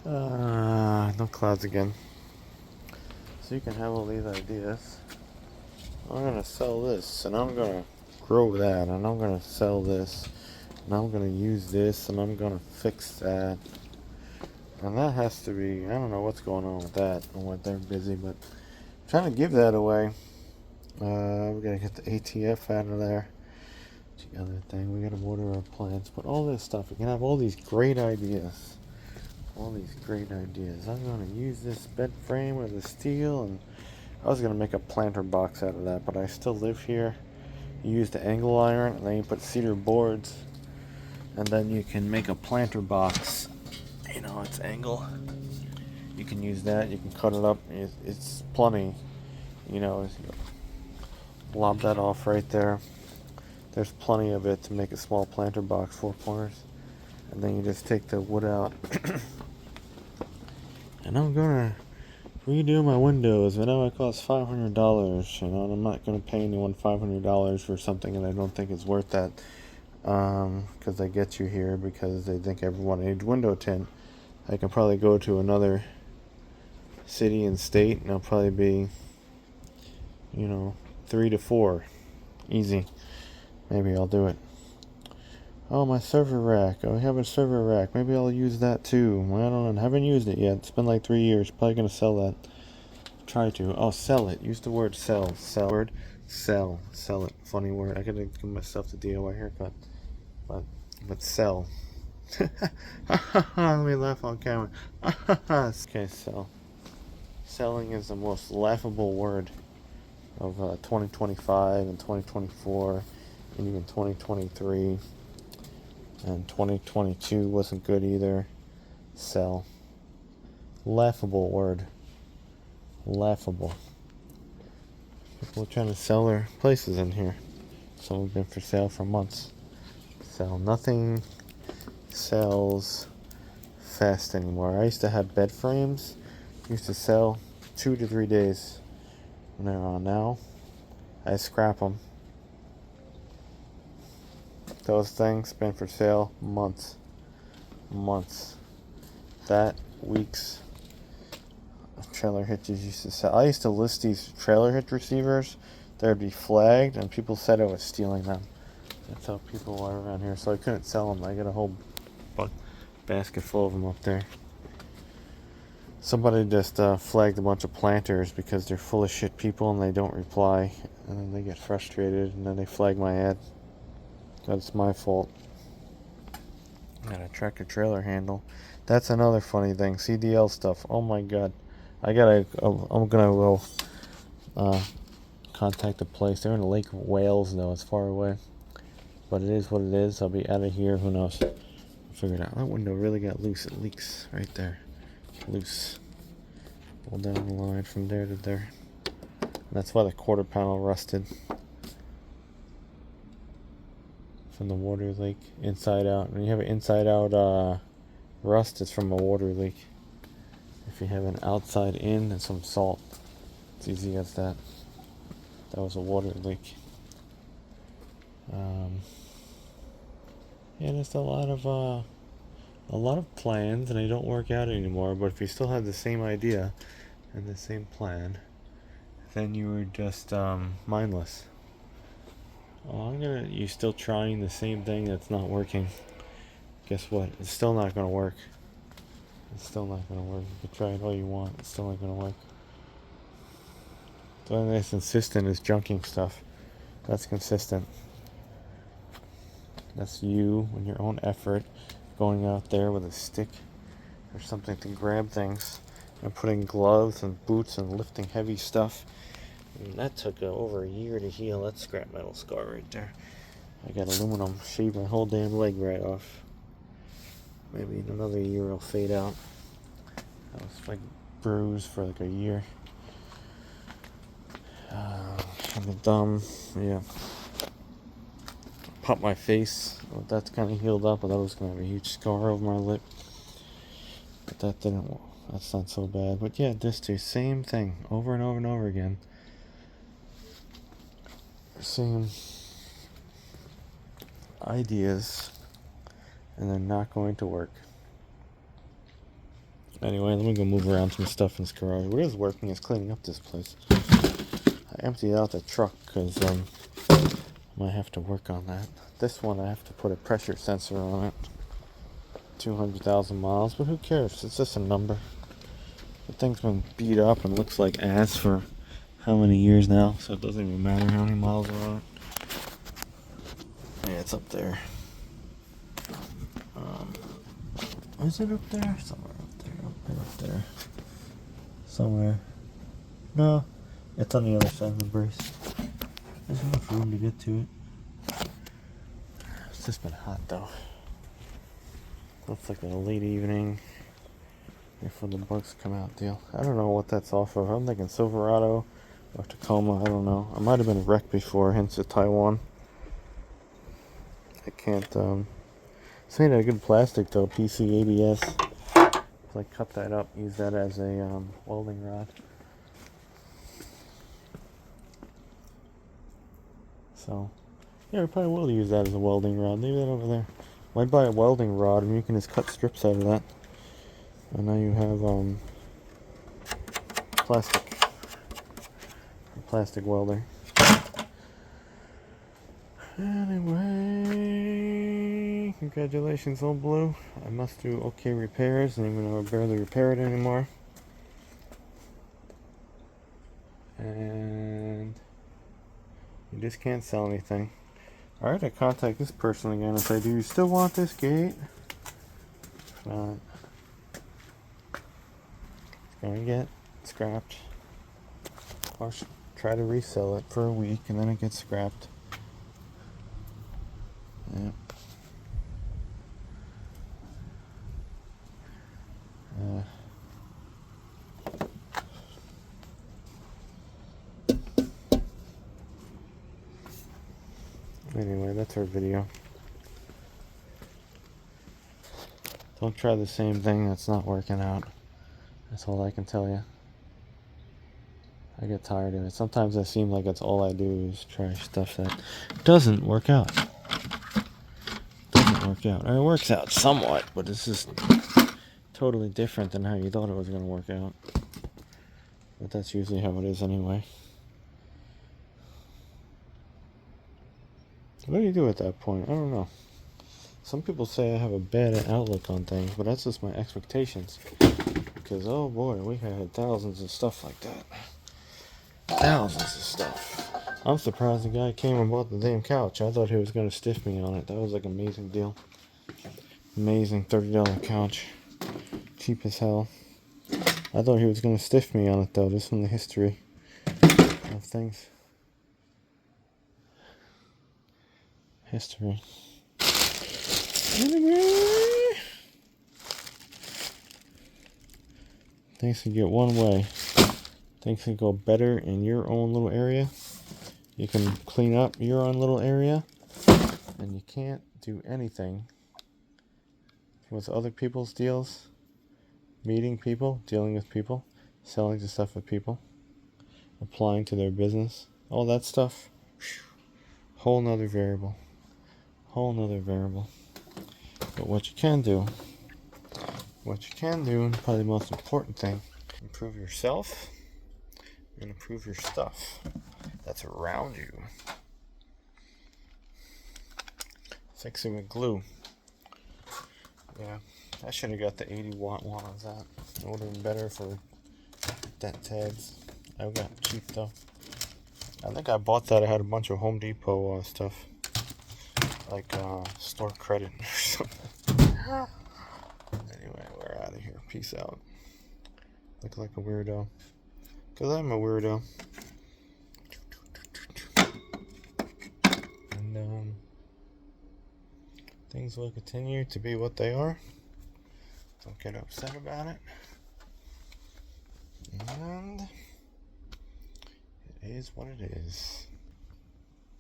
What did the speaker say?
No clouds again. So you can have all these ideas. I'm gonna sell this, and I'm gonna grow that, and I'm gonna sell this, and I'm gonna use this, and I'm gonna fix that. And that has to be, I don't know what's going on with that, and what they're busy, but trying to give that away. We gotta get the ATF out of there. The other thing, we gotta water our plants, but all this stuff, we can have all these great ideas. All these great ideas. I'm gonna use this bed frame with the steel, and I was gonna make a planter box out of that, but I still live here. You use the angle iron, and then you put cedar boards, and then you can make a planter box. You know, it's angle. You can use that. You can cut it up. It's plenty. You know, lob that off right there. There's plenty of it to make a small planter box, 4 corners, and then you just take the wood out. And I'm gonna redo my windows. I know it costs $500. You know, and I'm not gonna pay anyone $500 for something, and I don't think it's worth that. Because they get you here because they think everyone needs window tint. I can probably go to another city and state, and it'll probably be, 3 to 4, easy. Maybe I'll do it. Oh, my server rack. Oh, I have a server rack. Maybe I'll use that too. I don't know. I haven't used it yet. It's been like 3 years. Probably gonna sell that. Try to. Oh, sell it. Use the word sell. Sell. Word. Sell. Sell it. Funny word. I gotta give myself the DIY haircut. But sell. Let me laugh on camera. Okay, sell. Selling is the most laughable word of 2025 and 2024 and even 2023. And 2022 wasn't good either. Sell. Laughable word. Laughable. People are trying to sell their places in here. Some have been for sale for months. Sell. Nothing sells fast anymore. I used to have bed frames. Used to sell 2 to 3 days. And they're on now. I scrap them. Those things been for sale months. That weeks of trailer hitches used to sell. I used to list these trailer hitch receivers. They'd be flagged, and people said I was stealing them. That's how people are around here. So I couldn't sell them. I got a whole basket full of them up there. Somebody just flagged a bunch of planters because they're full of shit people and they don't reply, and then they get frustrated, and then they flag my ad. That's my fault. Got a tractor trailer handle. That's another funny thing. CDL stuff. Oh my god. I'm gonna go contact the place. They're in Lake Wales though. It's far away, but it is what it is. I'll be out of here. Who knows? I'll figure it out. That window really got loose. It leaks right there. Loose. Pull down the line from there to there. And that's why the quarter panel rusted. From the water leak, inside out. When you have an inside out rust, it's from a water leak. If you have an outside in and some salt, it's easy as that. That was a water leak. Yeah, there's a lot of plans, and they don't work out anymore. But if you still have the same idea and the same plan, then you were just mindless. Oh, you're still trying the same thing that's not working. Guess what? It's still not gonna work. It's still not gonna work. You can try it all you want. It's still not gonna work. The only thing that's consistent is junking stuff. That's consistent. That's you and your own effort going out there with a stick or something to grab things and putting gloves and boots and lifting heavy stuff. And that took over a year to heal. That scrap metal scar right there. I got aluminum. Shaved my whole damn leg right off. Maybe in another year it'll fade out. I was like bruised for like a year. On the thumb, yeah. Popped my face. Well, that's kind of healed up, but that was going to have a huge scar over my lip. But that didn't. That's not so bad. But yeah, just the same thing over and over and over again. Same ideas, and they're not going to work. Anyway, let me go move around some stuff in this garage. What is working is cleaning up this place. I emptied out the truck because I might have to work on that. This one I have to put a pressure sensor on it. 200,000 miles, but who cares? It's just a number. The thing's been beat up and looks like ass for how many years now, so it doesn't even matter how many miles are on it. Yeah, it's up there. Is it up there? Somewhere up there. Somewhere. No, it's on the other side of the brace. There's enough room to get to it. It's just been hot though. Looks like a late evening before the bugs come out deal. I don't know what that's off of. I'm thinking Silverado or Tacoma. I don't know. I might have been wrecked before, hence the Taiwan. I can't. It's made out of good plastic though. PC ABS. So I cut that up. Use that as a welding rod. So yeah, we probably will use that as a welding rod. Leave that over there. Might buy a welding rod and you can just cut strips out of that. And now you have plastic welder. Anyway, congratulations, Old Blue. I must do okay repairs, and even though I barely repair it anymore. And you just can't sell anything. Alright, I contact this person again and say, do you still want this gate? If not, it's gonna get scrapped. Or try to resell it for a week and then it gets scrapped. Yeah. Anyway, that's our video. Don't try the same thing that's not working out. That's all I can tell you. I get tired of it. Sometimes I seem like it's all I do is try stuff that doesn't work out. Or it works out somewhat, but it's just totally different than how you thought it was going to work out. But that's usually how it is anyway. What do you do at that point? I don't know. Some people say I have a bad outlook on things, but that's just my expectations. Because, oh boy, we had thousands of stuff like that. Thousands of stuff. I'm surprised the guy came and bought the damn couch. I thought he was going to stiff me on it. That was like an amazing deal. Amazing $30 couch. Cheap as hell. I thought he was going to stiff me on it though, just from the history of things. History. Things can get one way. Things can go better in your own little area. You can clean up your own little area. And you can't do anything with other people's deals. Meeting people, dealing with people, selling the stuff with people, applying to their business. All that stuff. Whole nother variable. But what you can do, and probably the most important thing, improve yourself and improve your stuff that's around you. Fix it with glue. Yeah, I should have got the 80-watt one on that. It would have been better for dent tabs. I got cheap though. I think I bought that. I had a bunch of Home Depot stuff. Like store credit or something. Anyway, we're out of here. Peace out. Look like a weirdo. Because I'm a weirdo. And things will continue to be what they are. Don't get upset about it. And it is what it is.